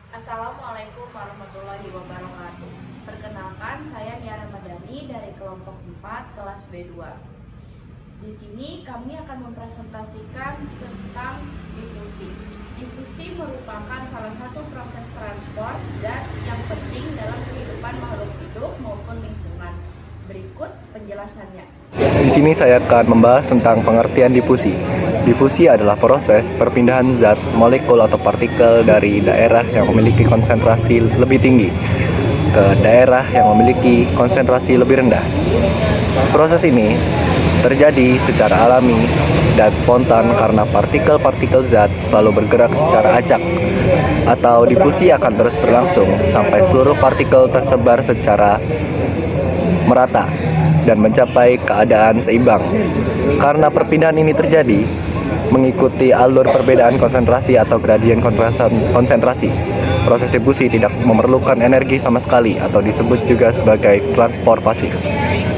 Assalamualaikum warahmatullahi wabarakatuh. Perkenalkan, saya Nia Ramadhani dari kelompok 4 kelas B2. Di sini kami akan mempresentasikan tentang difusi. Difusi merupakan salah satu proses transport zat yang penting dalam kehidupan makhluk hidup maupun lingkungan. Berikut penjelasannya. Di sini saya akan membahas tentang pengertian difusi. Difusi adalah proses perpindahan zat, molekul atau partikel dari daerah yang memiliki konsentrasi lebih tinggi ke daerah yang memiliki konsentrasi lebih rendah. Proses ini terjadi secara alami dan spontan karena partikel-partikel zat selalu bergerak secara acak, atau difusi akan terus berlangsung sampai seluruh partikel tersebar secara merata dan mencapai keadaan seimbang. Karena perpindahan ini terjadi mengikuti alur perbedaan konsentrasi atau gradien konsentrasi, proses difusi tidak memerlukan energi sama sekali atau disebut juga sebagai transport pasif.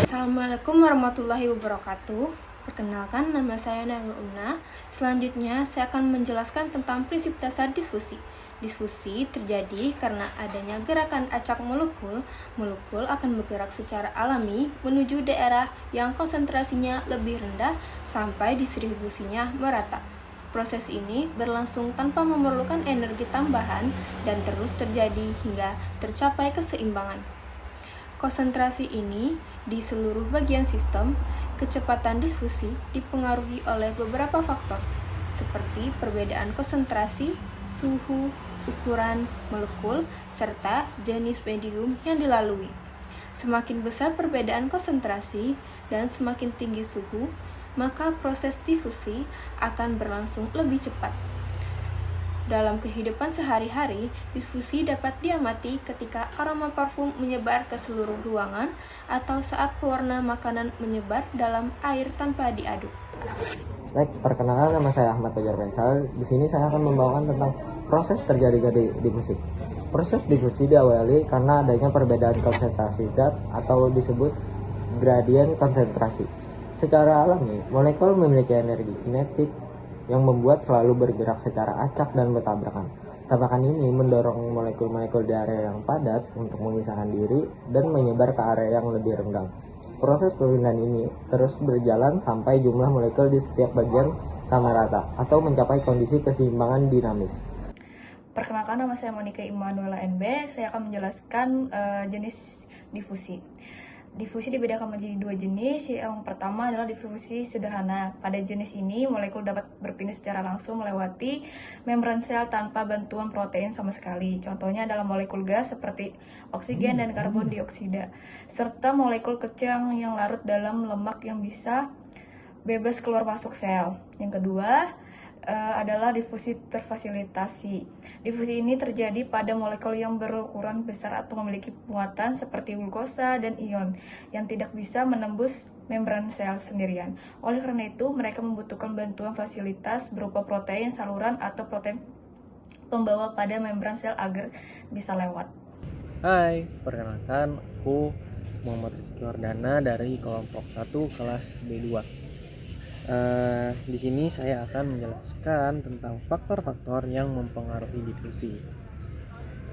Assalamualaikum warahmatullahi wabarakatuh. Perkenalkan, nama saya Nailul Una. Selanjutnya, saya akan menjelaskan tentang prinsip dasar difusi. Difusi terjadi karena adanya gerakan acak molekul. Molekul akan bergerak secara alami menuju daerah yang konsentrasinya lebih rendah sampai distribusinya merata. Proses ini berlangsung tanpa memerlukan energi tambahan dan terus terjadi hingga tercapai keseimbangan. Konsentrasi ini di seluruh bagian sistem. Kecepatan difusi dipengaruhi oleh beberapa faktor, seperti perbedaan konsentrasi, suhu, ukuran molekul, serta jenis medium yang dilalui. Semakin besar perbedaan konsentrasi dan semakin tinggi suhu, maka proses difusi akan berlangsung lebih cepat. Dalam kehidupan sehari-hari, difusi dapat diamati ketika aroma parfum menyebar ke seluruh ruangan atau saat pewarna makanan menyebar dalam air tanpa diaduk. Baik, perkenalkan, nama saya Ahmad Fajar Faisal. Di sini saya akan membawakan tentang proses terjadinya difusi. Proses difusi diawali karena adanya perbedaan konsentrasi zat atau disebut gradien konsentrasi. Secara alami, molekul memiliki energi kinetik yang membuat selalu bergerak secara acak dan bertabrakan. Tabrakan ini mendorong molekul-molekul di area yang padat untuk memisahkan diri dan menyebar ke area yang lebih renggang. Proses perpindahan ini terus berjalan sampai jumlah molekul di setiap bagian sama rata atau mencapai kondisi keseimbangan dinamis. Perkenalkan, nama saya Monika Immanuela NB. Saya akan menjelaskan jenis difusi. Difusi dibedakan menjadi dua jenis. Yang pertama adalah difusi sederhana. Pada jenis ini, molekul dapat berpindah secara langsung melewati membran sel tanpa bantuan protein sama sekali. Contohnya adalah molekul gas seperti oksigen dan karbon dioksida, serta molekul kecil yang larut dalam lemak yang bisa bebas keluar masuk sel. Yang kedua adalah difusi terfasilitasi. Difusi ini terjadi pada molekul yang berukuran besar atau memiliki muatan seperti glukosa dan ion yang tidak bisa menembus membran sel sendirian. Oleh karena itu, mereka membutuhkan bantuan fasilitas berupa protein saluran atau protein pembawa pada membran sel agar bisa lewat. Hai, perkenalkan, aku Muhammad Rizky Wardana dari kelompok 1 kelas B2. Di sini saya akan menjelaskan tentang faktor-faktor yang mempengaruhi difusi.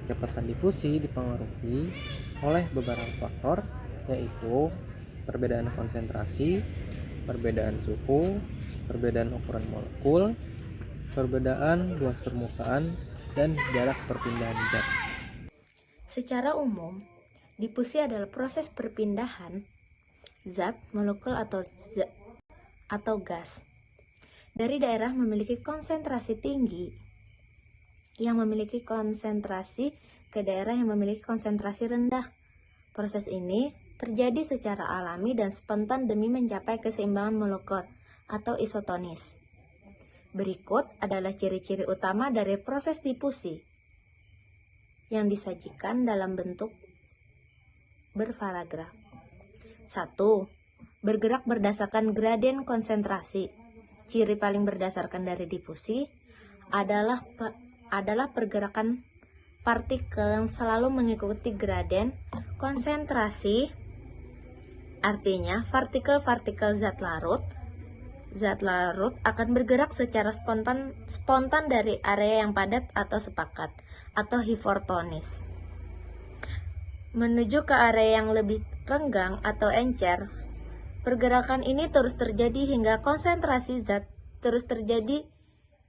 Kecepatan difusi dipengaruhi oleh beberapa faktor, yaitu perbedaan konsentrasi, perbedaan suhu, perbedaan ukuran molekul, perbedaan luas permukaan, dan jarak perpindahan zat. Secara umum, difusi adalah proses perpindahan zat, molekul atau gas dari daerah memiliki konsentrasi tinggi yang memiliki konsentrasi ke daerah yang memiliki konsentrasi rendah. Proses ini terjadi secara alami dan spontan demi mencapai keseimbangan molekul atau isotonis. Berikut adalah ciri-ciri utama dari proses difusi yang disajikan dalam bentuk berparagraf. 1. Bergerak berdasarkan gradien konsentrasi. Ciri paling berdasarkan dari difusi adalah pergerakan partikel yang selalu mengikuti gradien konsentrasi. Artinya, partikel-partikel zat larut, Zat larut akan bergerak secara spontan dari area yang padat atau sepakat atau hipertonis menuju ke area yang lebih renggang atau encer. Pergerakan ini terus terjadi hingga konsentrasi zat terus terjadi,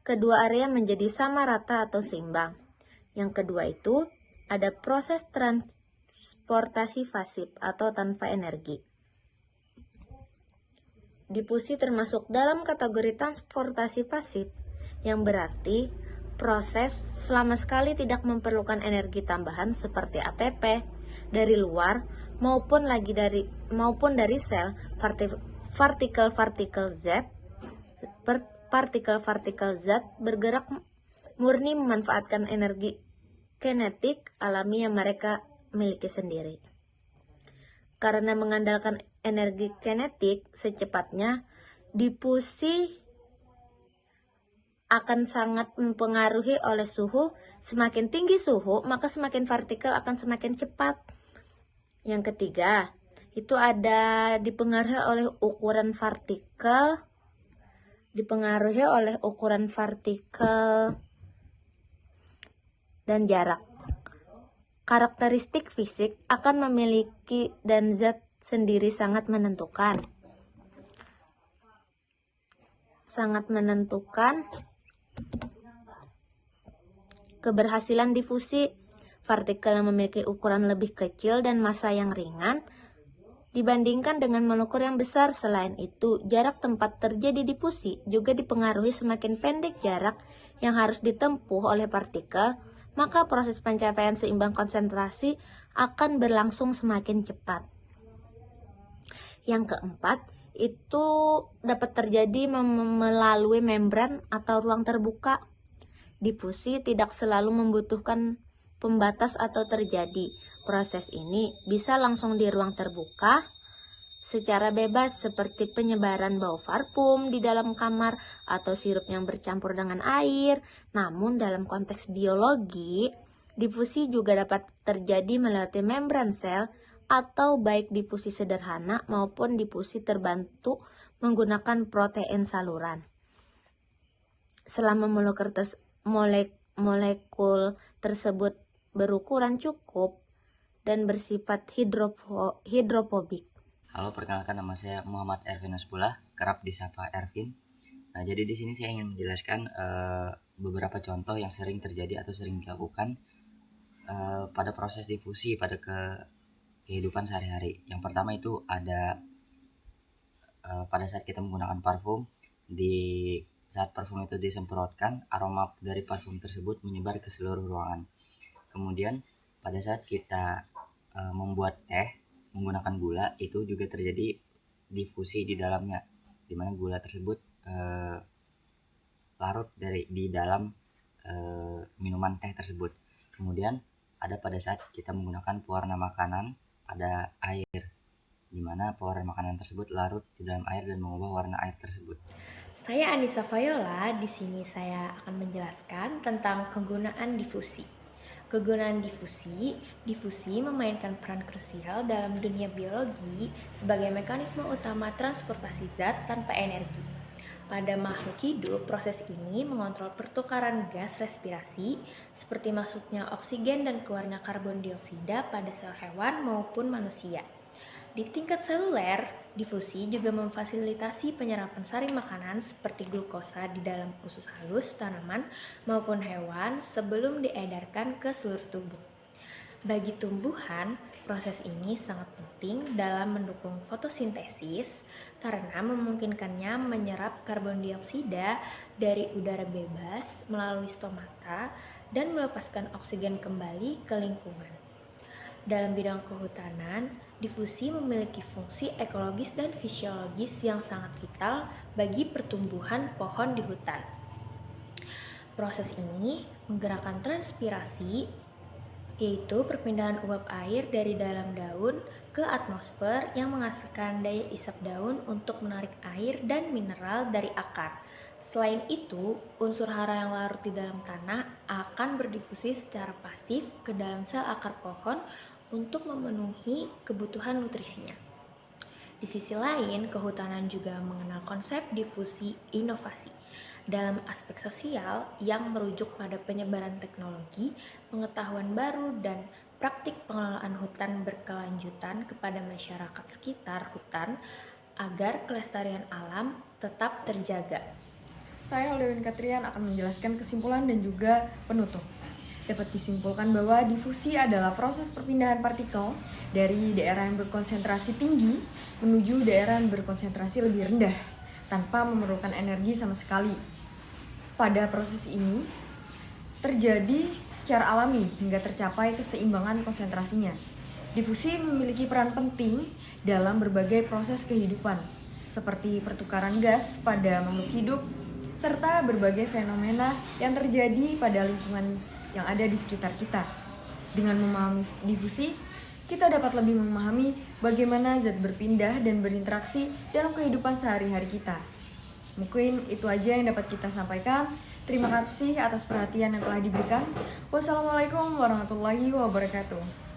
kedua area menjadi sama rata atau seimbang. Yang kedua itu ada proses transportasi pasif atau tanpa energi. Difusi termasuk dalam kategori transportasi pasif, yang berarti proses selama sekali tidak memerlukan energi tambahan seperti ATP dari luar maupun dari sel. Partikel-partikel zat bergerak murni memanfaatkan energi kinetik alami yang mereka miliki sendiri. Karena mengandalkan energi kinetik secepatnya, difusi akan sangat mempengaruhi oleh suhu. Semakin tinggi suhu, maka semakin partikel akan semakin cepat. Yang ketiga, itu ada dipengaruhi oleh ukuran partikel dan jarak. Karakteristik fisik akan memiliki dan zat sendiri sangat menentukan keberhasilan difusi. Partikel yang memiliki ukuran lebih kecil dan massa yang ringan dibandingkan dengan molekul yang besar. Selain itu, jarak tempat terjadi difusi juga dipengaruhi. Semakin pendek jarak yang harus ditempuh oleh partikel, maka proses pencapaian seimbang konsentrasi akan berlangsung semakin cepat. Yang keempat, itu dapat terjadi melalui membran atau ruang terbuka. Difusi tidak selalu membutuhkan pembatas atau terjadi. Proses ini bisa langsung di ruang terbuka secara bebas, seperti penyebaran bau parfum di dalam kamar atau sirup yang bercampur dengan air. Namun dalam konteks biologi, difusi juga dapat terjadi melewati membran sel, atau baik difusi sederhana maupun difusi terbantu menggunakan protein saluran. Selama molekul tersebut berukuran cukup dan bersifat hidrofobik. Halo, perkenalkan, nama saya Muhammad Ervin Nasbullah, kerap disapa Ervin. Nah, jadi di sini saya ingin menjelaskan beberapa contoh yang sering terjadi atau sering dilakukan pada proses difusi pada kehidupan sehari-hari. Yang pertama itu ada pada saat kita menggunakan parfum, di saat parfum itu disemprotkan, aroma dari parfum tersebut menyebar ke seluruh ruangan. Kemudian pada saat kita membuat teh menggunakan gula, itu juga terjadi difusi di dalamnya, di mana gula tersebut larut di dalam minuman teh tersebut. Kemudian ada pada saat kita menggunakan pewarna makanan pada air, di mana pewarna makanan tersebut larut di dalam air dan mengubah warna air tersebut. Saya Anissa Fayola. Di sini saya akan menjelaskan tentang kegunaan difusi. Kegunaan difusi memainkan peran krusial dalam dunia biologi sebagai mekanisme utama transportasi zat tanpa energi. Pada makhluk hidup, proses ini mengontrol pertukaran gas respirasi seperti masuknya oksigen dan keluarnya karbon dioksida pada sel hewan maupun manusia. Di tingkat seluler, difusi juga memfasilitasi penyerapan sari makanan seperti glukosa di dalam usus halus tanaman maupun hewan sebelum diedarkan ke seluruh tubuh. Bagi tumbuhan, proses ini sangat penting dalam mendukung fotosintesis karena memungkinkannya menyerap karbon dioksida dari udara bebas melalui stomata dan melepaskan oksigen kembali ke lingkungan. Dalam bidang kehutanan, difusi memiliki fungsi ekologis dan fisiologis yang sangat vital bagi pertumbuhan pohon di hutan. Proses ini menggerakkan transpirasi, yaitu perpindahan uap air dari dalam daun ke atmosfer yang menghasilkan daya isap daun untuk menarik air dan mineral dari akar. Selain itu, unsur hara yang larut di dalam tanah akan berdifusi secara pasif ke dalam sel akar pohon untuk memenuhi kebutuhan nutrisinya. Di sisi lain, kehutanan juga mengenal konsep difusi inovasi dalam aspek sosial yang merujuk pada penyebaran teknologi, pengetahuan baru, dan praktik pengelolaan hutan berkelanjutan kepada masyarakat sekitar hutan agar kelestarian alam tetap terjaga. Saya Aldewin Katrian akan menjelaskan kesimpulan dan juga penutup. Dapat disimpulkan bahwa difusi adalah proses perpindahan partikel dari daerah yang berkonsentrasi tinggi menuju daerah yang berkonsentrasi lebih rendah tanpa memerlukan energi sama sekali. Pada proses ini terjadi secara alami hingga tercapai keseimbangan konsentrasinya. Difusi memiliki peran penting dalam berbagai proses kehidupan, seperti pertukaran gas pada makhluk hidup, serta berbagai fenomena yang terjadi pada lingkungan yang ada di sekitar kita. Dengan memahami difusi, kita dapat lebih memahami bagaimana zat berpindah dan berinteraksi dalam kehidupan sehari-hari kita. Mungkin itu aja yang dapat kita sampaikan. Terima kasih atas perhatian yang telah diberikan. Wassalamualaikum warahmatullahi wabarakatuh.